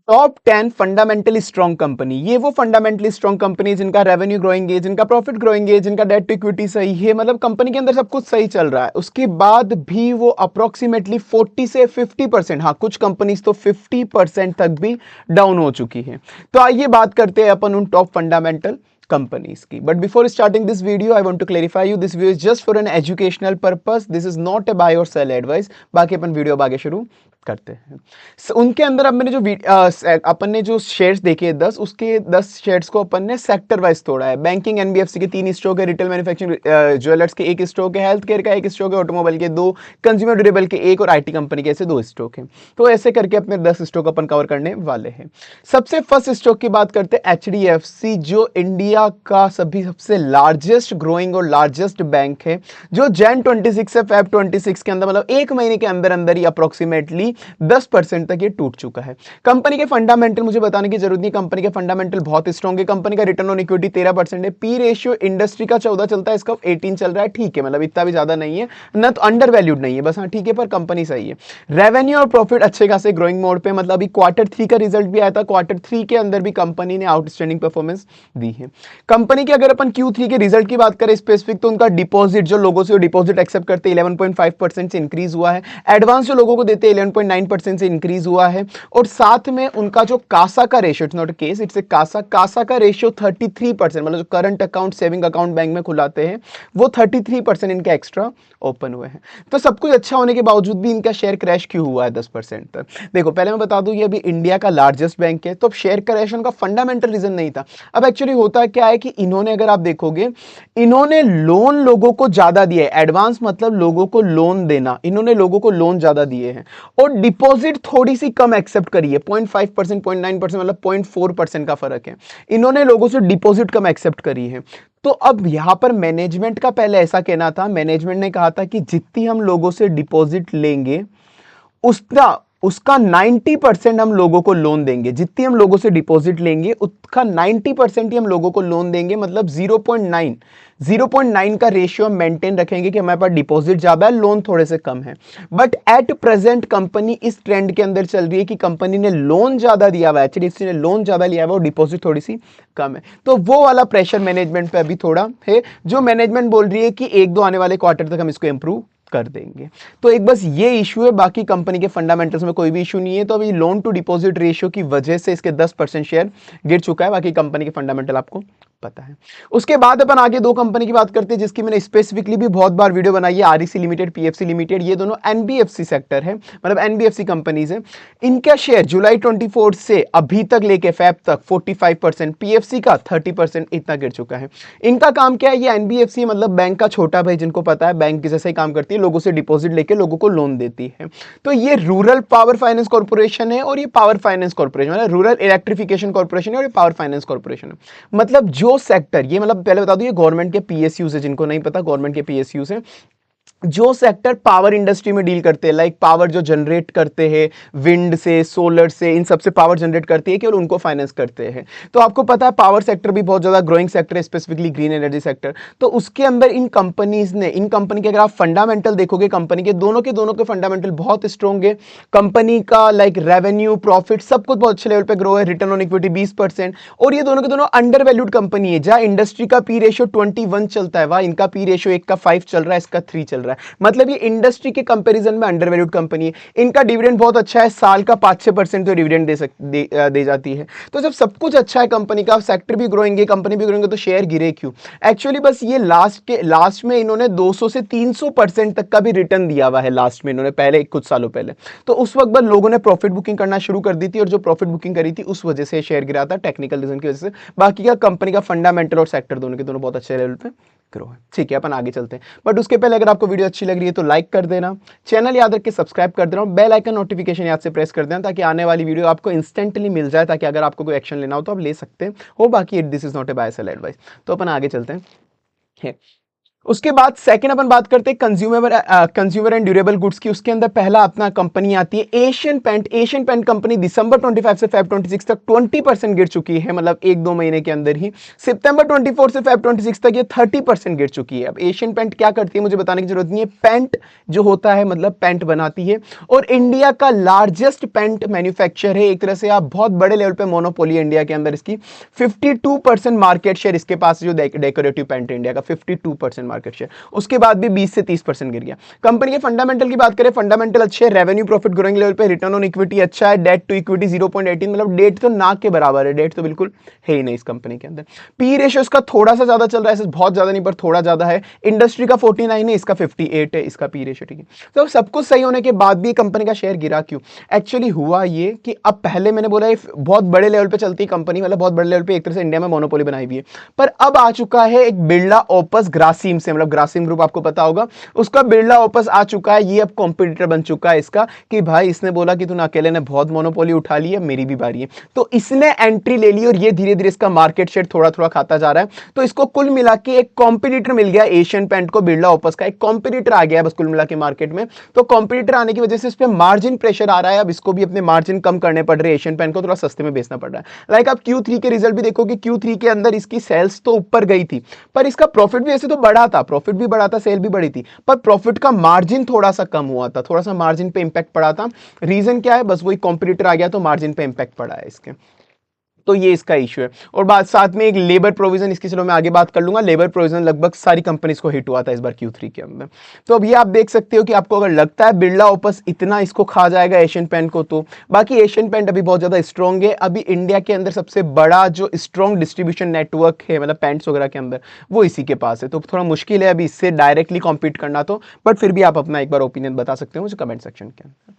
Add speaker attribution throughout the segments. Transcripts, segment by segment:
Speaker 1: Top 10 fundamentally strong company, ये वो fundamentally strong company जिनका रेवेन्यू ग्रोइंग है, जिनका प्रॉफिट ग्रोइंग है, जिनका डेट टू इक्विटी सही है, मतलब कंपनी के अंदर सब कुछ सही चल रहा है, उसके बाद भी वो अप्रोक्सीमेटली 40 से 50%, हाँ कुछ कंपनीज तो 50% तक भी डाउन हो चुकी है। तो आइए बात करते हैं अपन उन टॉप फंडामेंटल companies की। But before starting this video, I want to clarify you, this video is just for an educational purpose, this is not a buy or sell advice। बाकी अपन वीडियो अब आगे शुरू करते हैं। उनके अंदर अब मैंने जो अपन ने जो शेयर्स देखे 10, उसके 10 शेयर्स को अपन ने सेक्टर वाइज तोड़ा है। बैंकिंग एनबीएफसी के 3 स्टॉक है, रिटेल मैन्युफैक्चरिंग ज्वेलर्स के 1 स्टॉक है, हेल्थ केयर का 1 स्टॉक है, ऑटोमोबाइल के 2, कंज्यूमर ड्यूरेबल के 1 और आईटी कंपनी के ऐसे 2 स्टॉक हैं। तो ऐसे करके अपने 10 स्टॉक अपन कवर करने वाले हैं। सबसे फर्स्ट स्टॉक की बात करते हैं एचडीएफसी, जो इंडिया का सबसे लार्जेस्ट ग्रोइंग और लार्जेस्ट बैंक है, जो जैन 26 से फेब 26 के अंदर, मतलब 1 महीने के अंदर अंदर ही अप्रोक्सीमेटली 10% तक ये टूट चुका है। कंपनी के फंडामेंटल मुझे बताने की जरूरत नहीं, कंपनी के फंडामेंटल बहुत स्ट्रॉन्ग है। कंपनी का रिटर्न ऑन इक्विटी 13% है, पी रेशियो इंडस्ट्री का 14 चलता है, इसका 18 चल रहा है, ठीक है, मतलब इतना भी ज्यादा नहीं है ना, तो अंडर वैल्यूड नहीं है, बस हाँ ठीक है, पर कंपनी सही है। रेवेन्यू और प्रॉफिट अच्छे खासे ग्रोइंग मोड पे, मतलब अभी क्वार्टर 3 का रिजल्ट भी आया था, क्वार्टर 3 के अंदर भी कंपनी ने आउटस्टैंडिंग परफॉर्मेंस दी है। कंपनी के अगर अपन Q3 के रिजल्ट की बात करें स्पेसिफिक, तो उनका डिपॉजिट, जो लोगों से डिपॉजिट एक्सेप्ट करते हैं 11.5% से इंक्रीज हुआ है, एडवांस जो लोगों को देते हैं 11.9% से इंक्रीज हुआ है, और साथ में उनका जो कासा का ratio, it's not a case, it's a Kasa का रेशियो 33%, मतलब जो current account saving account bank में खुलाते हैं वो 33% इनके एक्स्ट्रा ओपन हुए हैं। तो सब कुछ अच्छा होने के बावजूद भी इनका शेयर क्रैश क्यों हुआ है 10% तक? देखो पहले मैं बता दूं, ये अभी इंडिया का लार्जेस्ट बैंक है, तो अब शेयर क्रैश का फंडामेंटल रीजन नहीं था। अब एक्चुअली होता क्या है कि इन्होंने, अगर आप देखोगे, इन्होंने लोन लोगों को ज्यादा दिया है, एडवांस मतलब लोगों को लोन देना, इन्होंने लोगों को लोन ज्यादा दिए हैं, और डिपॉजिट थोड़ी सी कम एक्सेप्ट करी है, 0.5%, 0.9%, मतलब 0.4% का फर्क है। इन्होंने लोगों से डिपॉजिट कम एक्सेप्ट करी है। तो अब यहां पर मैनेजमेंट का पहले ऐसा कहना था, मैनेजमेंट ने कहा था कि जितनी हम लोगों से डिपॉजिट लेंगे उसका उसका 90% हम लोगों को लोन देंगे, जितनी हम लोगों से डिपॉजिट लेंगे उसका 90% ही हम लोगों को लोन देंगे, मतलब 0.9 का रेशियो हम मेंटेन रखेंगे कि हमारे पास डिपॉजिट ज्यादा है, लोन थोड़े से कम है। बट एट प्रेजेंट कंपनी इस ट्रेंड के अंदर चल रही है कि कंपनी ने लोन ज्यादा दिया हुआ है, एचडीएफसी ने लोन ज्यादा लिया हुआ है और डिपॉजिट थोड़ी सी कम है। तो वो वाला प्रेशर मैनेजमेंट पे अभी थोड़ा है, जो मैनेजमेंट बोल रही है कि 1-2 आने वाले क्वार्टर तक हम इसको इंप्रूव कर देंगे। तो एक बस ये इशू है, बाकी कंपनी के फंडामेंटल्स में कोई भी इशू नहीं है। तो अभी लोन टू डिपॉजिट रेशियो की वजह से इसके 10% शेयर गिर चुका है, बाकी कंपनी के फंडामेंटल आपको पता है। उसके बाद अपन आगे 2 कंपनी की बात करते हैं जिसकी मैंने स्पेसिफिकली भी बहुत बार वीडियो बनाई है, आरईसी लिमिटेड, पीएफसी लिमिटेड, ये दोनों एनबीएफसी सेक्टर है, मतलब एनबीएफसी कंपनीज है। इनका शेयर जुलाई 24 से अभी तक लेके फेब तक 45%, पीएफसी का 30% इतना गिर चुका है। इनका काम क्या है, ये एनबीएफसी मतलब बैंक का छोटा भाई, जिनको पता है बैंक के जैसा ही काम करती है, लोगों से डिपॉजिट लेके लोगों को लोन देती है। तो ये रूरल पावर फाइनेंस कॉर्पोरेशन है, और ये पावर फाइनेंस कॉर्पोरेशन, मतलब रूरल इलेक्ट्रिफिकेशन कॉर्पोरेशन है, और ये पावर फाइनेंस कॉर्पोरेशन है। मतलब जो सेक्टर, ये मतलब पहले बता दूं, ये गवर्नमेंट के पीएसयूज है, जिनको नहीं पता गवर्नमेंट के पीएसयूज है, जो सेक्टर पावर इंडस्ट्री में डील करते हैं, लाइक पावर जो जनरेट करते हैं विंड से, सोलर से, इन सब से पावर जनरेट करती है, कि और उनको फाइनेंस करते हैं। तो आपको पता है पावर सेक्टर भी बहुत ज्यादा ग्रोइंग सेक्टर है, स्पेसिफिकली ग्रीन एनर्जी सेक्टर। तो उसके अंदर इन कंपनीज ने, इन कंपनी के अगर आप फंडामेंटल देखोगे, कंपनी के दोनों के फंडामेंटल बहुत स्ट्रॉन्ग है। कंपनी का लाइक रेवेन्यू, प्रॉफिट सब कुछ बहुत अच्छे लेवल पे ग्रो है, रिटर्न ऑन इक्विटी 20%, और ये दोनों के दोनों अंडर वैल्यूड कंपनी है। जहां इंडस्ट्री का पी रेशियो 21 चलता है, वहां इनका पी रेशियो 1 का 5 चल रहा है, इसका 3 चल रहा है, मतलब ये इंडस्ट्री के कंपैरिजन में अंडरवैल्यूड कंपनी है। इनका डिविडेंड बहुत अच्छा है, साल का 5-6% तो डिविडेंड दे जाती है। तो जब सब कुछ अच्छा है कंपनी का, सेक्टर भी ग्रोइंग है, कंपनी भी ग्रोइंग है, तो शेयर गिरे क्यों? एक्चुअली बस ये लास्ट में इन्होंने 200 से 300% तक का भी रिटर्न दिया हुआ है लास्ट में इन्होंने, पहले कुछ सालों पहले। तो उस वक्त बाद लोगों ने प्रॉफिट बुकिंग करना शुरू कर दी थी, और जो प्रॉफिट बुकिंग करी थी उस वजह से शेयर गिरा था, टेक्निकल रीजन की वजह से। बाकी का कंपनी का फंडामेंटल और सेक्टर दोनों के दोनों बहुत अच्छे लेवल पे ग्रो है। ठीक है, अपन आगे चलते हैं, बट उसके पहले अगर आपको वीडियो अच्छी लग रही है तो लाइक कर देना, चैनल याद रख के सब्सक्राइब कर देना, बेल आइकन नोटिफिकेशन याद से प्रेस कर देना, ताकि आने वाली वीडियो आपको इंस्टेंटली मिल जाए, ताकि अगर आपको कोई एक्शन लेना हो तो आप ले सकते हो। बाकी this is not a buy sell advice. तो अपन आगे चलते हैं। उसके बाद सेकंड अपन बात करते हैं कंज्यूमर एंड ड्यूरेबल गुड्स की। उसके अंदर पहला अपना कंपनी आती है Asian paint. Asian paint company दिसंबर 25 से फेब 26 तक 20% गिर चुकी है, मतलब एक दो महीने के अंदर ही। सितंबर 24 से फेब 26 तक ये 30% गिर चुकी है। अब एशियन पेंट क्या करती है मुझे बताने की जरूरत नहीं है, पेंट जो होता है मतलब पेंट बनाती है, और इंडिया का लार्जेस्ट पेंट मैन्युफैक्चर है। एक तरह से आप बहुत बड़े लेवल पे मोनोपोली है इंडिया के अंदर इसकी। 52% मार्केट शेयर इसके पास, जो डेकोरेटिव पेंट है इंडिया का 52% मार्केट शेयर। उसके बाद भी 20 से 30% गिर गया। कंपनी के फंडामेंटल की बात करें, फंडामेंटल अच्छे है, रेवेन्यू प्रॉफिट ग्रोइंग लेवल पे, रिटर्न ऑन इक्विटी अच्छा है, डेट टू इक्विटी 0.18, मतलब डेट तो ना के बराबर है, डेट तो बिल्कुल है ही नहीं इस कंपनी के अंदर। पी रेशियो इसका थोड़ा सा ज्यादा चल रहा है, बहुत ज्यादा नहीं पर थोड़ा ज्यादा है। इंडस्ट्री का 49 है, इसका 58 है इसका पी रेशियो, ठीक है। तो सब कुछ सही होने के बाद भी कंपनी का शेयर गिरा क्यों? एक्चुअली हुआ ये कि अब पहले मैंने बोला बहुत बड़े लेवल पे चलती है कंपनी, मतलब बहुत बड़े लेवल पे एक तरह से इंडिया में मोनोपोली बनाई हुई है, पर अब आ चुका है एक बिरला ओपस ग्रासिम से, मतलब ग्रासिम ग्रुप आपको पता होगा, उसका बिरला ओपस आ चुका है। ये अब कॉम्पिटिटर बन चुका है इसका, कि भाई इसने बोला कि तूने अकेले ने बहुत मोनोपोली उठा ली है, मेरी भी बारी है। तो इसने एंट्री ले ली और ये धीरे धीरे इसका मार्केट शेयर थोड़ा थोड़ा खाता जा रहा है। तो इसको कुल मिला के एक कॉम्पिटिटर मिल गया एशियन पेंट को, बिरला ओपस का एक कॉम्पिटिटर आ गया बस कुल मिला के मार्केट में। तो कॉम्पिटिटर आने की वजह से इस पर मार्जिन प्रेशर आ रहा है, अब इसको भी अपने मार्जिन कम करने पड़ रहे हैं, एशियन पेंट को थोड़ा सस्ते में बेचना पड़ रहा है। लाइक आप Q3 के रिजल्ट भी देखोगे, Q3 के अंदर इसकी सेल्स तो ऊपर गई थी, पर इसका प्रॉफिट भी ऐसे तो बढ़ा था, प्रॉफिट भी बढ़ा था, सेल भी बढ़ी थी, पर प्रॉफिट का मार्जिन थोड़ा सा कम हुआ था, थोड़ा सा मार्जिन पे इंपैक्ट पड़ा था। रीजन क्या है? बस वही कॉम्पिटिटर आ गया तो मार्जिन पे इंपैक्ट पड़ा है इसके। तो ये इसका इशू है। और बात साथ में एक लेबर प्रोविजन इसकी, चलो मैं आगे बात कर लूंगा। लेबर प्रोविजन लगभग सारी कंपनीज को हिट हुआ था इस बार Q3 के अंदर। तो अब ये आप देख सकते हो कि आपको अगर लगता है बिरला ओपस इतना इसको खा जाएगा एशियन पेंट को, तो बाकी एशियन पेंट अभी बहुत ज्यादा स्ट्रॉन्ग है। अभी इंडिया के अंदर सबसे बड़ा जो स्ट्रॉन्ग डिस्ट्रीब्यूशन नेटवर्क है मतलब पैंट्स वगैरह के अंदर, वो इसी के पास है। तो थोड़ा मुश्किल है अभी इससे डायरेक्टली कॉम्पीट करना, तो बट फिर भी आप अपना एक बार ओपिनियन बता सकते हो मुझे कमेंट सेक्शन के अंदर।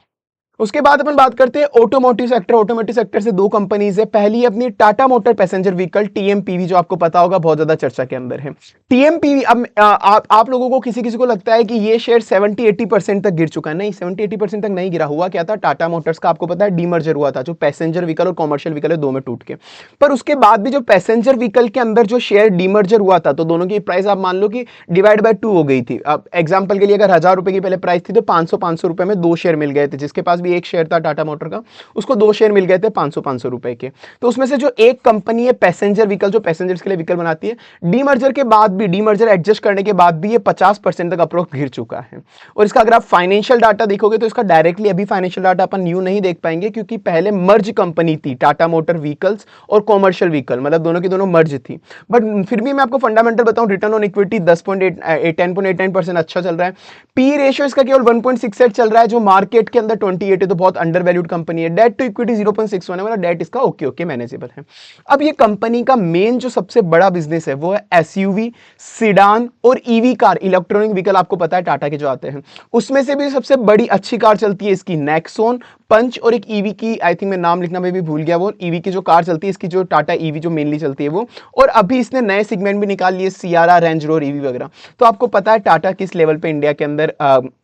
Speaker 1: उसके बाद अपन बात करते हैं ऑटोमोटिव सेक्टर। ऑटोमोटिव सेक्टर से दो कंपनीज है। पहली अपनी Tata motor passenger vehicle TMPV, जो आपको पता होगा बहुत ज्यादा चर्चा के अंदर है। TMPV अब आप लोगों को किसी किसी को लगता है कि ये शेयर 70-80% तक गिर चुका है। नहीं, 70-80% तक नहीं गिरा। हुआ क्या था, टाटा मोटर्स का आपको पता है डीमर्जर हुआ था, जो पैसेंजर व्हीकल और कॉमर्शियल व्हीकल है दो में टूट के। पर उसके बाद भी जो पैसेंजर व्हीकल के अंदर जो शेयर डीमर्जर हुआ था, तो दोनों की प्राइस आप मान लो कि डिवाइड बाय 2 हो गई थी। अब एग्जांपल के लिए अगर 1000 रुपए की पहले प्राइस थी, तो 500 रुपए में 2 शेयर मिल गए थे। जिसके पास भी एक शेयर था टाटा मोटर का, उसको 2 शेयर मिल गए थे 500 रुपए के। तो उसमें से जो एक कंपनी है पैसेंजर व्हीकल, जो पैसेंजर्स के लिए व्हीकल बनाती है, डीमर्जर के बाद भी, डीमर्जर एडजस्ट करने के बाद भी ये 50% तक अप्रोक्स गिर चुका है। और इसका अगर आप फाइनेंशियल डाटा देखोगे तो इसका डायरेक्टली अभी फाइनेंशियल डाटा अपन न्यू नहीं देख पाएंगे, क्योंकि पहले मर्ज कंपनी थी टाटा मोटर व्हीकल्स और कॉमर्शियल व्हीकल, मतलब दोनों की दोनों मर्ज थी। बट फिर भी मैं आपको फंडामेंटल बताऊं, रिटर्न ऑन इक्विटी 10.89% अच्छा चल रहा है। पी रेशियो इसका केवल 1.68 चल रहा है, जो मार्केट के अंदर 28 है, तो बहुत अंडर वैल्यूड कंपनी है। डेट टू इक्विटी 0.61 है, मतलब डेट इसका ओके मैनेजेबल है। अब ये कंपनी का मेन जो सबसे बड़ा बिजनेस है वो है एसयूवी, सिडान और ईवी कार, इलेक्ट्रॉनिक व्हीकल आपको पता है टाटा के जो आते हैं। उसमें से भी सबसे बड़ी अच्छी कार चलती है इसकी नेक्सॉन, पंच, और एक ईवी की, आई थिंक मैं नाम लिखना मैं भी भूल गया, वो ईवी की जो कार चलती है इसकी, जो टाटा ईवी जो मेनली चलती है वो। और अभी इसने नए सेगमेंट भी निकाल लिए, सियारा, रेंज रोवर ईवी वगैरह। तो आपको पता है टाटा किस लेवल पे इंडिया के अंदर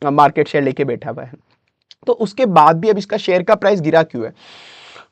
Speaker 1: मार्केट शेयर लेके बैठा हुआ है। तो उसके बाद भी अब इसका शेयर का प्राइस गिरा क्यों है?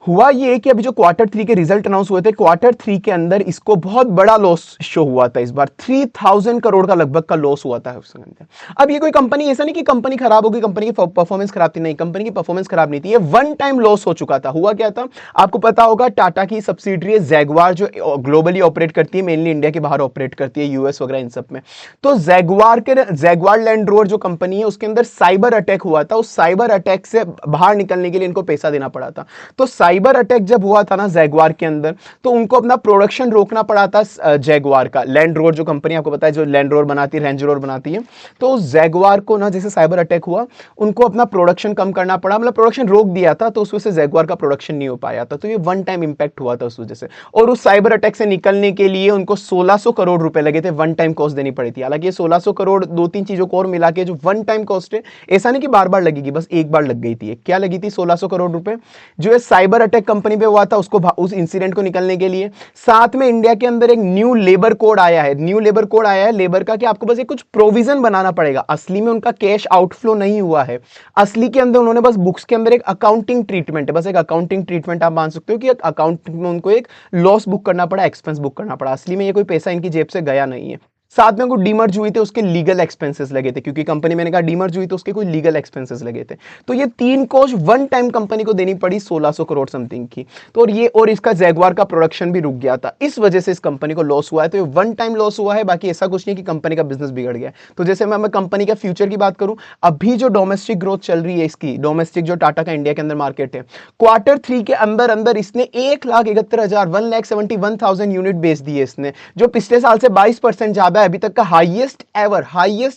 Speaker 1: हुआ ये कि अभी जो Q3 के रिजल्ट अनाउंस हुए थे, Q3 के अंदर इसको बहुत बड़ा लॉस शो हुआ था। इस बार 3000 करोड़ का लगभग का लॉस हुआ था उसके अंदर। अब ये कोई कंपनी, ऐसा नहीं कि कंपनी खराब होगी, कंपनी की परफॉर्मेंस खराब थी, नहीं, कंपनी की परफॉर्मेंस खराब नहीं थी, ये वन टाइम लॉस हो चुका था। हुआ क्या था, आपको पता होगा टाटा की सब्सिडरी है जैगवार, जो ग्लोबली ऑपरेट करती है, मेनली इंडिया के बाहर ऑपरेट करती है, यूएस वगैरह इन सब में। तो जैगवार लैंड रोवर जो कंपनी है, उसके अंदर साइबर अटैक हुआ था। उस साइबर अटैक से बाहर निकलने के लिए इनको पैसा देना पड़ा था। तो साइबर अटैक जब हुआ था ना जैगवार के अंदर, तो उनको अपना प्रोडक्शन रोकना पड़ा था। जैगवार का लैंड रोवर जो कंपनी आपको पता है, जो लैंड रोवर बनाती है, रेंज रोवर बनाती है, तो उस जैगवार को ना, जैसे साइबर अटैक हुआ, उनको अपना प्रोडक्शन कम करना पड़ा, मतलब प्रोडक्शन रोक दिया था। तो उस वजह से जैगवार का प्रोडक्शन नहीं हो पाया था। तो ये वन टाइम इंपैक्ट हुआ था उस वजह से। और उस साइबर अटैक से निकलने के लिए उनको 1600 करोड़ रुपए लगे थे, वन टाइम कॉस्ट देनी पड़ी थी। हालांकि ये 1600 करोड़ 2-3 चीजों को और मिला के जो वन टाइम कॉस्ट है, ऐसा नहीं कि बार बार लगेगी, बस एक बार लग गई थी। क्या लगी थी? 1600 करोड़ रुपए, जो है साइबर अटैक कंपनी पे हुआ था, उसको उस इंसिडेंट को निकलने के लिए। साथ में इंडिया के अंदर एक न्यू लेबर कोड आया है, न्यू लेबर कोड आया है लेबर का, कि आपको बस एक कुछ प्रोविजन बनाना पड़ेगा। असली में उनका कैश आउटफ्लो नहीं हुआ है, असली के अंदर उन्होंने बस बुक्स के अंदर एक अकाउंटिंग ट्रीटमेंट है, बस एक अकाउंटिंग ट्रीटमेंट आप मान सकते हो कि अकाउंट में उनको एक लॉस बुक करना पड़ा, एक्सपेंस बुक करना पड़ा। असली में ये कोई पैसा इनकी जेब से गया नहीं है। साथ में वो डीमर्ज हुई थे, उसके लीगल एक्सपेंसेस लगे थे, क्योंकि कंपनी मैंने कहा डीमर्ज हुई तो उसके कोई लीगल एक्सपेंसेस लगे थे। तो ये 3 कॉस्ट वन टाइम कंपनी को देनी पड़ी 1600 करोड़ समथिंग की। तो और इसका जैगवार का प्रोडक्शन भी रुक गया था, इस वजह से इस कंपनी को लॉस हुआ है। तो ये वन टाइम लॉस हुआ है, बाकी ऐसा कुछ नहीं कि कंपनी का बिजनेस बिगड़ गया। तो जैसे मैं कंपनी का फ्यूचर की बात करूं, अभी जो डोमेस्टिक ग्रोथ चल रही है इसकी, डोमेस्टिक जो टाटा का इंडिया के अंदर मार्केट है, क्वार्टर 3 के अंदर अंदर इसने 1,71,171,000 यूनिट बेच दिए इसने, जो पिछले साल से 22% ज्यादा है। अभी तक का हाईएस्ट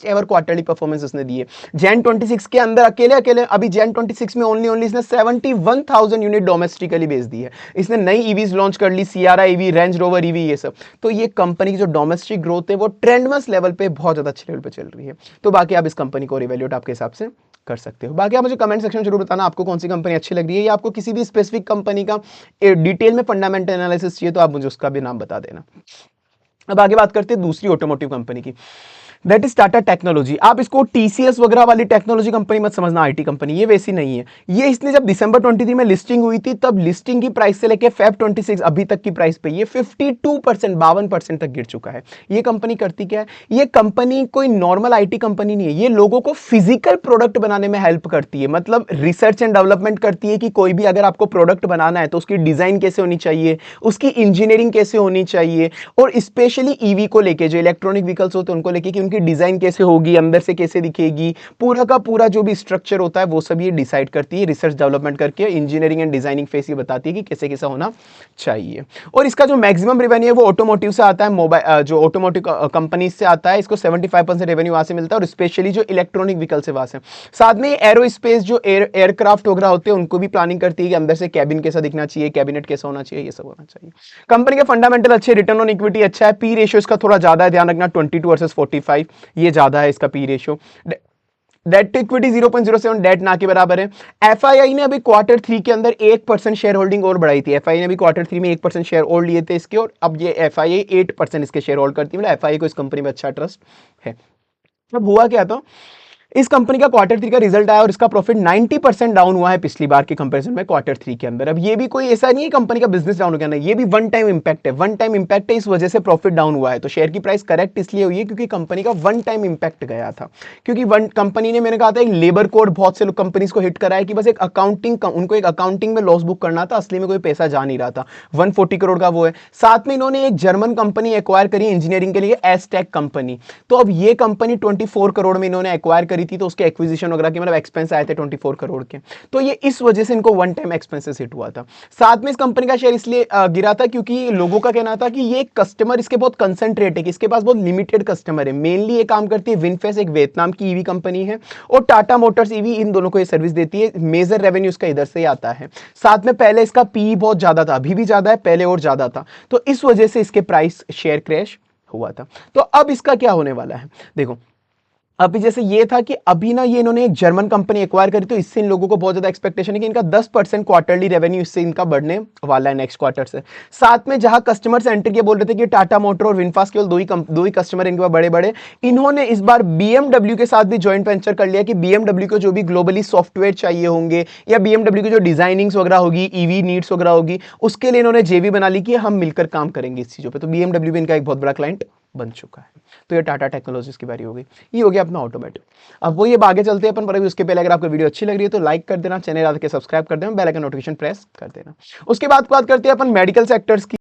Speaker 1: एवर क्वार्टरली परफॉर्मेंस इसने दी है। जैन 26 के अंदर अकेले अभी जैन 26 में ओनली इसने 71,000 यूनिट डोमेस्टिकली बेच दी है। इसने नई ईवीज लॉन्च कर ली, Sierra EV, Range Rover EV, ये सब। तो ये कंपनी की जो डोमेस्टिक ग्रोथ है वो ट्रेंडमस लेवल पे बहुत ज्यादा अच्छे लेवल पे चल रही है। तो बाकी आप इस कंपनी को रिवैल्यूएट आपके हिसाब से कर सकते हो। बाकी आप मुझे कमेंट सेक्शन में जरूर बताना आपको कौन सी कंपनी अच्छी लग रही है, या आपको किसी भी स्पेसिफिक कंपनी का डिटेल में फंडामेंटल एनालिसिस चाहिए तो आप मुझे उसका भी नाम बता देना। अब आगे बात करते हैं दूसरी ऑटोमोटिव कंपनी की, दैट इज टाटा टेक्नोलॉजी। आप इसको टीसीएस वगैरह वाली टेक्नोलॉजी कंपनी मत समझना, आईटी कंपनी, ये वैसी नहीं है। ये इसने जब दिसंबर 23 में लिस्टिंग हुई थी, तब लिस्टिंग की प्राइस से लेके फेब 26 अभी तक की प्राइस पे ये 52%, 52% तक गिर चुका है। ये कंपनी करती क्या है? ये कंपनी कोई नॉर्मल आईटी कंपनी नहीं है, ये लोगों को फिजिकल प्रोडक्ट बनाने में हेल्प करती है। मतलब रिसर्च एंड डेवलपमेंट करती है कि कोई भी अगर आपको प्रोडक्ट बनाना है तो उसकी डिजाइन कैसे होनी चाहिए, उसकी इंजीनियरिंग कैसे होनी चाहिए, और स्पेशली ईवी को लेके, जो इलेक्ट्रॉनिक व्हीकल्स होते हैं उनको लेके, कि उनकी डिजाइन कैसे होगी, अंदर से कैसे दिखेगी, पूरा का पूरा जो भी स्ट्रक्चर होता है वो सब ये डिसाइड करती है। रिसर्च डेवलपमेंट करके इंजीनियरिंग एंड डिजाइनिंग फेस ये बताती है कि कैसे कैसा होना चाहिए। और इसका जो मैक्सिमम रेवेन्यू है वो ऑटोमोटिव से आता है, मोबाइल जो ऑटोमोटिव कंपनी से आता है। इसको 75% रेवेन्यू वहां से मिलता है, और स्पेशली जो इलेक्ट्रॉनिक व्हीकल से वहां से। साथ में एरोस्पेस जो एयरक्राफ्ट वगैरह होते हैं उनको भी प्लानिंग करती है कि अंदर से कैबिन कैसा दिखना चाहिए, कैबिनेट कैसा होना चाहिए, ये सब होना चाहिए। कंपनी के फंडामेंटल अच्छे, रिटर्न ऑन इक्विटी अच्छा है, पी रेशियो इसका थोड़ा ज्यादा है, ध्यान रखना 22 वर्सेस 45, ये ज्यादा है इसका P ratio. Debt to equity 0.07, debt ना के बराबर है। एफआईआई ने अभी क्वार्टर 3 के अंदर 1% शेयर होल्डिंग और बढ़ाई थी। एफआईआई ने अभी क्वार्टर 3 में 1% शेयर और लिए थे इसके, और अब ये एफआईआई 8% इसके शेयर होल्ड करती है। मतलब एफआईआई को इस कंपनी में अच्छा ट्रस्ट है। अब हुआ क्या था, इस कंपनी का क्वार्टर 3 का रिजल्ट आया और इसका प्रॉफिट 90% डाउन हुआ है पिछली बार के कंपैरिजन में क्वार्टर 3 के अंदर। अब ये भी कोई ऐसा नहीं है कंपनी का बिजनेस डाउन हो गया, नहीं, ये भी वन टाइम इंपैक्ट है, वन टाइम इंपैक्ट है, इस वजह से प्रॉफिट डाउन हुआ है। तो शेयर की प्राइस करेक्ट इसलिए हुई है क्योंकि कंपनी का वन टाइम इंपैक्ट गया था। क्योंकि वन कंपनी ने, मैंने कहा था, एक लेबर कोड बहुत से कंपनीज को हिट करा है कि बस एक अकाउंटिंग, उनको एक अकाउंटिंग में लॉस बुक करना था, असली में कोई पैसा जा नहीं रहा था। 140 करोड़ का वो है। साथ में इन्होंने एक जर्मन कंपनी एक्वायर करी इंजीनियरिंग के लिए, एस्टेक कंपनी। तो अब ये कंपनी 24 करोड़ में इन्होंने एक्वायर करी थी, तो उसके एक्विजिशन वगैरह के मतलब एक्सपेंस आए थे 24 करोड़ के। तो ये इस वजह से इनको वन टाइम एक्सपेंसेस हिट हुआ था। साथ में इस कंपनी का शेयर इसलिए गिरा था क्योंकि लोगों का कहना था कि ये कस्टमर इसके बहुत कंसंट्रेट है, कि इसके पास बहुत लिमिटेड कस्टमर है। मेनली ये काम करती है विनफेस, एक वियतनाम की ईवी कंपनी है, और टाटा मोटर्स ईवी, इन दोनों को ये सर्विस देती है। मेजर रेवेन्यू इसका इधर से ही आता है। साथ में पहले इसका पी बहुत ज्यादा था, अभी भी ज्यादा है, पहले और ज्यादा था, तो इस वजह से इसके प्राइस शेयर क्रैश हुआ था। तो अब इसका क्या होने वाला है, देखो। अभी जैसे ये था कि अभी ना ये इन्होंने एक जर्मन कंपनी एक्वायर करी, तो इससे इन लोगों को बहुत ज्यादा एक्सपेक्टेशन है कि इनका 10% क्वार्टरली रेवेन्यू इससे इनका बढ़ने वाला है नेक्स्ट क्वार्टर से। साथ में जहां कस्टमर्स एंटर किए, बोल रहे थे कि टाटा मोटर और विनफास्ट केवल दो ही कस्टमर इनके पास बड़े बड़े, इन्होंने इस बार बीएमडब्ल्यू के साथ भी ज्वाइंट वेंचर कर लिया कि बीएमडब्ल्यू को जो भी ग्लोबली सॉफ्टवेयर चाहिए होंगे, या बीएमडब्ल्यू की जो डिजाइनिंग्स वगैरह होगी, ईवी नीड्स वगैरह होगी, उसके लिए इन्होंने जेवी बना ली कि हम मिलकर काम करेंगे इस चीजों पर। तो बीएमडब्ल्यू भी इनका एक बहुत बड़ा क्लाइंट बन चुका है। तो ये टाटा टेक्नोलॉजीज की बारी हो गई, ये हो गया अपना ऑटोमेटिव। अब वो ये आगे चलते हैं अपन, पर अभी उसके पहले अगर आपको वीडियो अच्छी लग रही है तो लाइक कर देना, चैनल आके सब्सक्राइब कर देना, बेल आइकन नोटिफिकेशन प्रेस कर देना। उसके बाद बात करते हैं अपन मेडिकल सेक्टर्स की।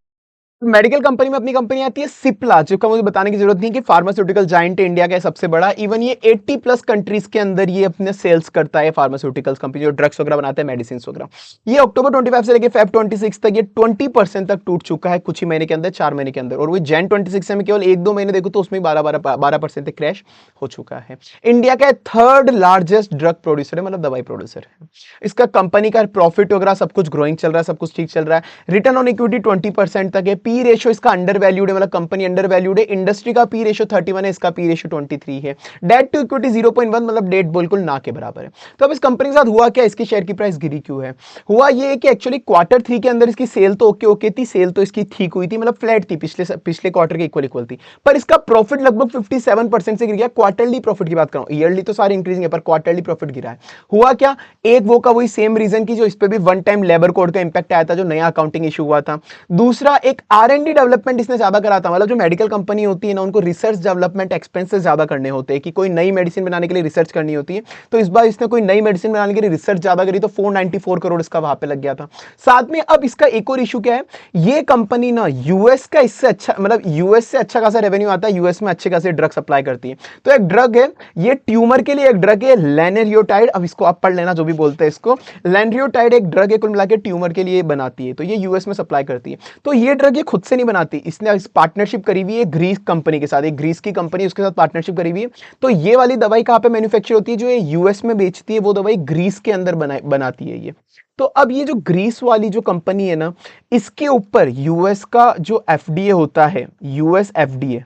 Speaker 1: मेडिकल कंपनी में अपनी कंपनी आती है सिप्ला, जिसका मुझे बताने की जरूरत नहीं कि फार्मास्यूटिकल जाइंट है, इंडिया का सबसे बड़ा। इवन ये 80+ कंट्रीज के अंदर ये अपने सेल्स करता है, फार्मास्यूटिकल्स कंपनी जो ड्रग्स वगैरह बनाते हैं, मेडिसिन वगैरह। ये अक्टूबर 25 से लेकर फेब 26 तक ये 20% तक टूट चुका है कुछ ही महीने के अंदर, 4 महीने के अंदर। और वो जैन 26 में केवल 1-2 महीने देखो तो उसमें 12% तक क्रैश हो चुका है। इंडिया का 3rd लार्जेस्ट ड्रग प्रोड्यूसर है, मतलब दवाई प्रोड्यूसर है। इसका कंपनी का प्रॉफिट वगैरह सब कुछ ग्रोइंग चल रहा है, सब कुछ ठीक चल रहा है। रिटर्न ऑन इक्विटी 20% तक है। पी रेशियो इसका अंडर वैल्यूड है, मतलब कंपनी अंडर वैल्यूड है। इंडस्ट्री का पी रेशियो 31 है, इसका पी रेशियो 23 है। डेट टू इक्विटी 0.1, मतलब डेट बिल्कुल ना के बराबर है। तो अब इस कंपनी के साथ हुआ क्या, इसकी शेयर की प्राइस गिरी क्यों है? हुआ ये कि एक्चुअली क्वार्टर 3 के अंदर इसकी सेल तो ओके थी, सेल तो इसकी ठीक हुई थी, मतलब फ्लैट थी, पिछले क्वार्टर के इक्वल थी। पर इसका प्रॉफिट लगभग 57% से गिर गया। क्वार्टरली प्रॉफिट की बात कर रहा हूं, ईयरली तो सारी इंक्रीजिंग है, पर क्वार्टरली प्रॉफिट गिरा है। हुआ क्या, एक वो का वही सेम रीजन की जो इस पे भी वन टाइम लेबर कोड का इंपैक्ट आया था, जो नया अकाउंटिंग इशू हुआ था। दूसरा, एक R&D डेवलपमेंट इसने ज्यादा करा था, मतलब जो मेडिकल कंपनी होती है ना, उनको रिसर्च डेवलपमेंट एक्सपेंसेस ज्यादा करने होते हैं कि कोई नई मेडिसिन बनाने के लिए रिसर्च करनी होती है। तो इस बार इसने कोई नई मेडिसिन बनाने के लिए रिसर्च ज्यादा करी, तो 494 करोड़ इसका वहां पे लग गया था। साथ में अब इसका एक और इशू क्या है, ये कंपनी ना यूएस का इससे अच्छा, मतलब यूएस से अच्छा खासा रेवेन्यू आता है, यूएस में अच्छे खासे ड्रग सप्लाई करती है। तो एक ड्रग है, ये ट्यूमर के लिए एक ड्रग है लेनेरियोटाइड, अब इसको आप पढ़ लेना जो भी बोलते हैं इसको। लेनेरियोटाइड एक ड्रग है, कुल मिला के ट्यूमर के लिए बनाती है, तो ये यूएस में सप्लाई करती है। तो ये ड्रग ये खुद से नहीं बनाती, इसने पार्टनरशिप करी हुई है ग्रीस कंपनी के साथ, एक ग्रीस की कंपनी उसके साथ पार्टनरशिप करी हुई है। तो ये वाली दवाई कहां पे मैन्युफैक्चर होती है, जो ये यूएस में बेचती है वो दवाई ग्रीस के अंदर बनाती है ये। तो अब ये जो ग्रीस वाली जो कंपनी है ना, इसके ऊपर यूएस का जो एफडीए होता है, यूएस एफडीए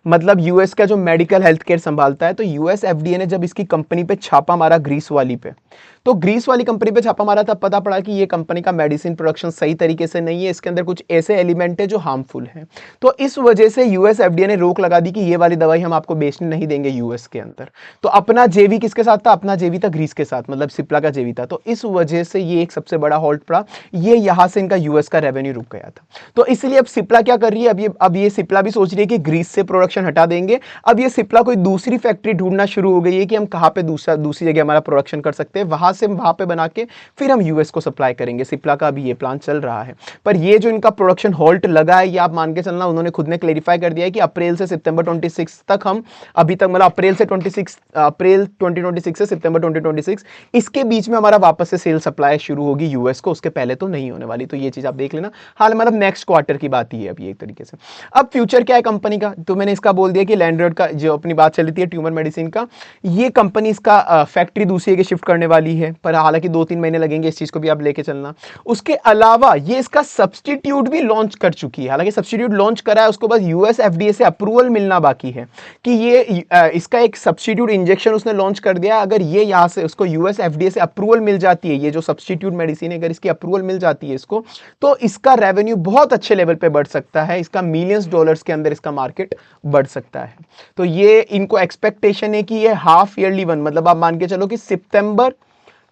Speaker 1: मतलब यूएस का जो मेडिकल हेल्थ केयर संभालता है, तो यूएस एफडीए ने जब इसकी कंपनी पे छापा मारा ग्रीस वाली पे, तो ग्रीस वाली कंपनी पे छापा मारा, तब पता पड़ा कि ये कंपनी का मेडिसिन प्रोडक्शन सही तरीके से नहीं है, इसके अंदर कुछ ऐसे एलिमेंट है जो हार्मफुल हैं। तो इस वजह से यूएस एफडीए ने रोक लगा दी कि ये वाली दवाई हम आपको बेचने नहीं देंगे यूएस के अंदर। तो अपना जेवी किसके साथ था, अपना जेवी था ग्रीस के साथ, मतलब सिप्ला का जेवी था। तो इस वजह से ये एक सबसे बड़ा हॉल्ट पड़ा, ये यहां से इनका यूएस का रेवेन्यू रुक गया था। तो इसलिए अब सिप्ला क्या कर रही है, अब ये सिप्ला भी सोच रही है कि ग्रीस से प्रोडक्शन हटा देंगे। अब ये सिप्ला कोई दूसरी फैक्ट्री ढूंढना शुरू हो गई है कि हम कहां पे दूसरी जगह हमारा प्रोडक्शन कर सकते हैं, वहां से वहां पे बना के फिर हम यूएस को सप्लाई करेंगे। सिप्ला का अभी ये प्लान चल रहा है। पर ये जो इनका प्रोडक्शन हॉल्ट लगा है, ये आप मान के चलना, उन्होंने खुद ने क्लेरिफाई कर दिया है कि अप्रैल से सितंबर 26 तक हम अभी तक, मतलब अप्रैल 2026 से सितंबर 2026 इसके बीच में हमारा वापस से सेल सप्लाई शुरू होगी यूएस को, उसके पहले तो नहीं होने वाली। तो ये चीज आप देख लेना, हाल मतलब नेक्स्ट क्वार्टर की बात ही है अभी एक तरीके से। अब फ्यूचर क्या है कंपनी का, तो मैंने इसका बोल दिया कि लैंडरोड का जो अपनी बात चली थी ट्यूमर मेडिसिन का, ये कंपनी इसका फैक्ट्री दूसरी जगह शिफ्ट करने वाली है, पर हालांकि 2-3 महीने लगेंगे, इस चीज को भी आप लेके चलना। उसके अलावा ये इसका सब्स्टिट्यूट भी लॉन्च कर चुकी है, हालांकि सब्स्टिट्यूट लॉन्च करा है, उसको बस यूएस एफडीए से अप्रूवल मिलना बाकी है कि ये इसका एक सब्स्टिट्यूट इंजेक्शन उसने लॉन्च कर दिया। अगर ये यहां से उसको यूएस एफडीए से अप्रूवल मिल जाती है, ये जो सब्स्टिट्यूट मेडिसिन है, अगर इसकी अप्रूवल मिल जाती है इसको, तो इसका रेवेन्यू बहुत अच्छे लेवल पे बढ़ सकता है, इसका मिलियंस डॉलर्स के अंदर इसका मार्केट बढ़ सकता है। तो ये इनको एक्सपेक्टेशन है कि ये हाफ ईयरली वन, मतलब आप मान के चलो कि सितंबर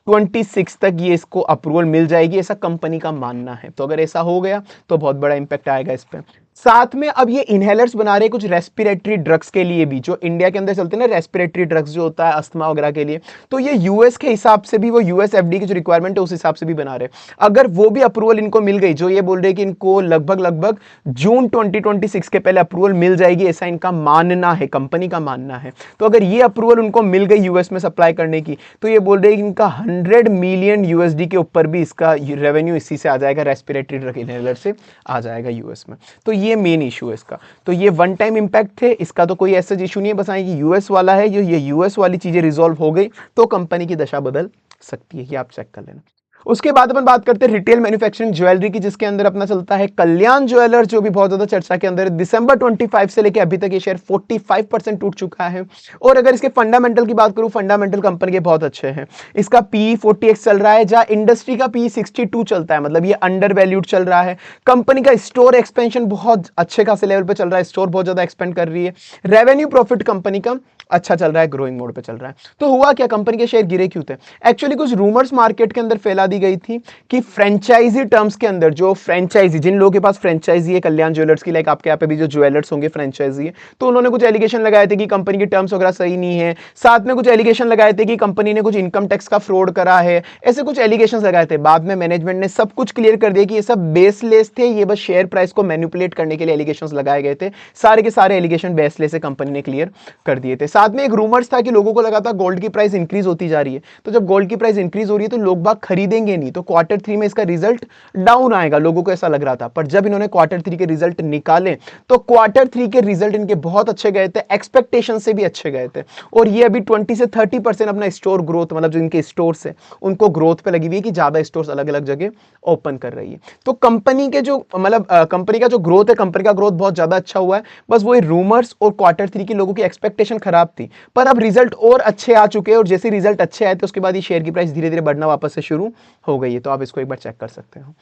Speaker 1: 26 तक ये इसको अप्रूवल मिल जाएगी, ऐसा कंपनी का मानना है। तो अगर ऐसा हो गया तो बहुत बड़ा इंपैक्ट आएगा इस पे। साथ में अब ये इनहेलर्स बना रहे हैं कुछ रेस्पिरेटरी ड्रग्स के लिए भी, जो इंडिया के अंदर चलते हैं ना, रेस्पिरेटरी ड्रग्स जो होता है अस्थमा वगैरह के लिए, तो ये यूएस के हिसाब से भी, वो यूएस एफडी की जो रिक्वायरमेंट है उस हिसाब से भी बना रहे हैं। अगर वो भी अप्रूवल इनको मिल गई, जो ये बोल रहे हैं कि इनको लगभग जून 2026 के पहले अप्रूवल मिल जाएगी, ऐसा इनका मानना है, कंपनी का मानना है। तो अगर ये अप्रूवल उनको मिल गई यूएस में सप्लाई करने की, तो ये बोल रहे हैं कि इनका 100 मिलियन यूएसडी के ऊपर भी इसका रेवेन्यू इसी से आ जाएगा, रेस्पिरेटरी ड्रग इनहेलर से आ जाएगा यूएस में। तो ये मेन इशू है इसका। तो ये वन टाइम इंपैक्ट थे, इसका तो कोई ऐसा इशू नहीं है, बस ये यूएस वाला है, ये यूएस वाली चीजें रिजॉल्व हो गई तो कंपनी की दशा बदल सकती है, ये आप चेक कर लेना। उसके बाद अपन बात करते हैं रिटेल मैन्युफैक्चरिंग ज्वेलरी की, जिसके अंदर अपना चलता है कल्याण ज्वेलर्स, जो भी बहुत ज्यादा चर्चा के अंदर है। दिसंबर 25 से लेके अभी तक ये शेयर 45% टूट चुका है। और अगर इसके फंडामेंटल की बात करूं, फंडामेंटल कंपनी के बहुत अच्छे हैं। इसका पी 40x चल रहा है, जहां इंडस्ट्री का पी 62 चलता है, मतलब ये अंडर वैल्यूड चल रहा है। कंपनी का स्टोर एक्सपेंशन बहुत अच्छे खासे लेवल पे चल रहा है, स्टोर बहुत ज्यादा एक्सपेंड कर रही है। रेवेन्यू प्रॉफिट कंपनी का अच्छा चल रहा है, ग्रोइंग मोड पे चल रहा है। तो हुआ क्या, कंपनी के शेयर गिरे क्यों थे? एक्चुअली कुछ रूमर्स मार्केट के अंदर फैला दी गई थी कि फ्रेंचाइजी टर्म्स के अंदर, जो फ्रेंचाइजी, जिन लोगों के पास फ्रेंचाइजी है कल्याण ज्वेलर्स की, लाइक आपके यहाँ पे भी जो ज्वेलर्स होंगे फ्रेंचाइजी है, तो उन्होंने कुछ एलिगेशन लगाए थे कि कंपनी की टर्म्स वगैरह सही नहीं है। साथ में कुछ एलिगेशन लगाए थे कि कंपनी ने कुछ इनकम टैक्स का फ्रॉड करा है, ऐसे कुछ एलिगेशन लगाए थे। बाद में मैनेजमेंट ने सब कुछ क्लियर कर दिया कि ये सब बेसलेस थे, ये बस शेयर प्राइस को मैनिपुलेट करने के लिए एलिगेशन लगाए गए थे। सारे के सारे एलिगेशन बेसलेस है, कंपनी ने क्लियर कर दिए थे। साथ में एक रूमर्स था कि लोगों को लगा था गोल्ड की प्राइस इंक्रीज होती जा रही है, तो जब गोल्ड की प्राइस इंक्रीज हो रही है तो लोग बाग खरीदेंगे नहीं, तो क्वार्टर 3 में इसका रिजल्ट डाउन आएगा, लोगों को ऐसा लग रहा था। पर जब इन्होंने क्वार्टर 3 के रिजल्ट निकाले तो क्वार्टर 3 के रिजल्ट इनके बहुत अच्छे गए थे, एक्सपेक्टेशन से भी अच्छे गए थे। और ये अभी 20 से 30% अपना स्टोर ग्रोथ, मतलब जो इनके स्टोर्स है उनको ग्रोथ पे लगी हुई है कि ज्यादा स्टोर्स अलग अलग जगह ओपन कर रही है। तो कंपनी के जो, मतलब कंपनी का जो ग्रोथ है, कंपनी का ग्रोथ बहुत ज्यादा अच्छा हुआ है। बस वही रूमर्स और क्वार्टर 3 के लोगों की एक्सपेक्टेशन खराब थी, पर अब रिजल्ट और अच्छे आ चुके हैं। और जैसे रिजल्ट अच्छे आए तो उसके बाद ये शेयर की प्राइस धीरे धीरे बढ़ना वापस से शुरू हो गई है। तो आप इसको एक बार चेक कर सकते हो।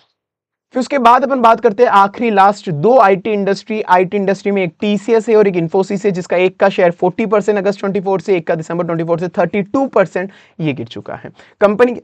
Speaker 1: फिर उसके बाद अपन बात करते हैं आखिरी लास्ट दो आईटी इंडस्ट्री में एक टीसीएस है और एक इन्फोसिस है, जिसका एक का शेयर 40% अगस्त 24 से, एक का दिसंबर 24 से 32% ये गिर चुका है। कंपनी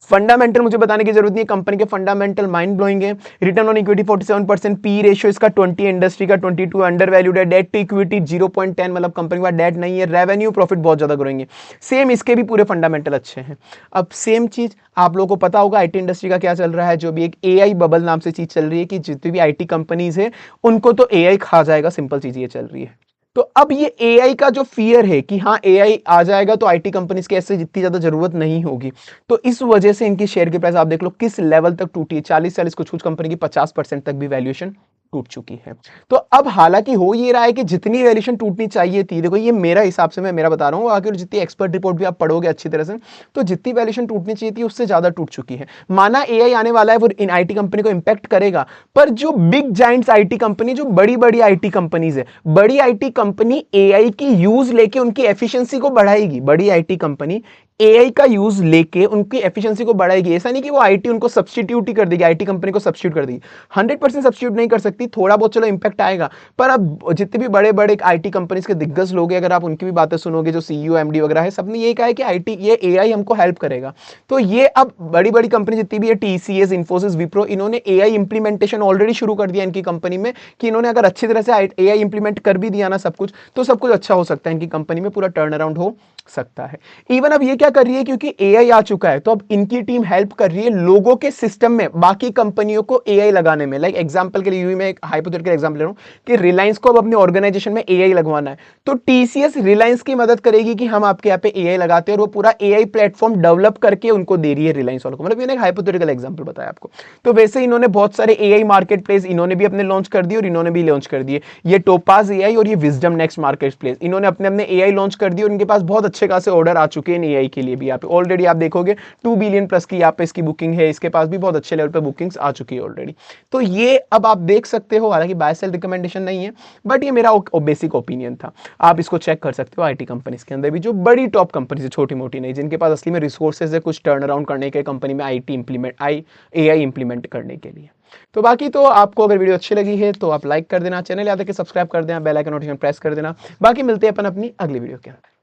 Speaker 1: फंडामेंटल मुझे बताने की जरूरत नहीं है, कंपनी के फंडामेंटल माइंड ब्लोइंग है। Return on equity 47%, P ratio इसका 20, इंडस्ट्री का 22, अंडर वैल्यूड है। डेट टू इक्विटी 0.10, मतलब कंपनी के पास डेट नहीं है। रेवेन्यू प्रॉफिट बहुत ज्यादा ग्रोइंग है। सेम इसके भी पूरे फंडामेंटल अच्छे हैं। अब सेम चीज आप लोगों को पता होगा आईटी इंडस्ट्री का क्या चल रहा है, जो भी एक एआई बबल नाम से चीज चल रही है कि जितनी भी आईटी कंपनीज है उनको तो एआई खा जाएगा, सिंपल चीज ये चल रही है। तो अब ये एआई का जो फियर है कि हाँ एआई आ जाएगा तो आईटी कंपनीज के ऐसे जितनी ज्यादा जरूरत नहीं होगी, तो इस वजह से इनकी शेयर की प्राइस आप देख लो किस लेवल तक टूटी है। 40 कुछ कुछ कंपनी की 50% तक भी वैल्यूएशन टूट चुकी है। तो अब हालांकि हो ये रहा है कि जितनी वैल्यूएशन टूटनी चाहिए थी, देखो ये मेरा हिसाब से मैं मेरा बता रहा हूं, आखिर जितनी एक्सपर्ट रिपोर्ट भी आप पढ़ोगे अच्छी तरह से, तो जितनी वैल्यूएशन टूटनी चाहिए थी उससे ज्यादा टूट चुकी है। माना एआई आने वाला है, वो इन आईटी कंपनी को इंपैक्ट करेगा, पर जो बिग जाइंट्स आईटी कंपनी, जो बड़ी बड़ी आईटी कंपनीज है, बड़ी आईटी कंपनी एआई की यूज लेके उनकी एफिशिएंसी को बढ़ाएगी। बड़ी आईटी कंपनी एआई का यूज लेके उनकी एफिशिएंसी को बढ़ाएगी। ऐसा नहीं कि वो आईटी उनको सब्स्टिट्यूट ही कर देगी, आईटी कंपनी को सब्स्टिट्यूट कर देगी। 100% सब्स्टिट्यूट नहीं कर सकती, थोड़ा बहुत चलो इंपैक्ट आएगा। पर अब जितने भी बड़े बड़े आईटी कंपनीज के दिग्गज लोग हैं, अगर आप उनकी भी बातें सुनोगे, जो सीईओ एमडी वगैरह है, सबने ये कहा है कि आईटी ये एआई हमको हेल्प करेगा। तो ये अब बड़ी बड़ी कंपनी जितनी भी है, टीसीएस, इन्फोसिस, विप्रो, इन्होंने एआई इंप्लीमेंटेशन ऑलरेडी शुरू कर दिया इनकी कंपनी में, कि इन्होंने अगर अच्छी तरह से एआई इंप्लीमेंट कर भी दिया ना सब कुछ, तो सब कुछ अच्छा हो सकता है, इनकी कंपनी में पूरा टर्न अराउंड हो सकता है। इवन अब ये क्या कर रही है, क्योंकि एआई आ चुका है, तो अब इनकी टीम हेल्प कर रही है लोगों के सिस्टम में बाकी कंपनियों को एआई लगाने में। लाइक एग्जांपल के लिए यूं मैं एक हाइपोथेटिकल एग्जांपल ले रहा हूं कि रिलायंस को अब अपने ऑर्गेनाइजेशन में एआई लगवाना है, तो टीसीएस रिलायंस की मदद करेगी कि हम आपके यहाँ पे एआई लगाते हैं, और वो पूरा एआई प्लेटफॉर्म डेवलप करके उनको दे रही है रिलायंस वालों को। मतलब मैंने एक हाइपोथेटिकल एग्जांपल बताया आपको। तो वैसे इन्होंने बहुत सारे एआई मार्केट प्लेस इन्होंने भी अपने लॉन्च कर दिए, और इन्होंने भी लॉन्च कर दिए ये टोपाज एआई और ये विजडम नेक्स्ट मार्केट प्लेस, इन्होंने अपने अपने एआई लॉन्च कर दिए, और इनके पास बहुत अच्छे खासे ऑर्डर आ चुके हैं एआई के लिए भी। यहाँ पे ऑलरेडी आप देखोगे 2 बिलियन प्लस की यहाँ पे इसकी बुकिंग है, इसके पास भी बहुत अच्छे लेवल पे बुकिंग्स आ चुकी है ऑलरेडी। तो ये अब आप देख सकते हो, हालांकि बाय सेल रिकमेंडेशन नहीं है, बट ये मेरा बेसिक ओपिनियन था। आप इसको चेक कर सकते हो आईटी कंपनीज के अंदर भी, जो बड़ी टॉप कंपनीज है, छोटी मोटी नहीं, जिनके पास असली में रिसोर्सेज है कुछ टर्न अराउंड करने के कंपनी में एआई इंप्लीमेंट करने के लिए। तो बाकी तो आपको अगर वीडियो अच्छी लगी है तो आप लाइक कर देना, चैनल याद है कि सब्सक्राइब कर देना, बेल आइकन नोटिफिकेशन प्रेस कर देना। बाकी मिलते हैं अपन अपनी अगली वीडियो के अंदर।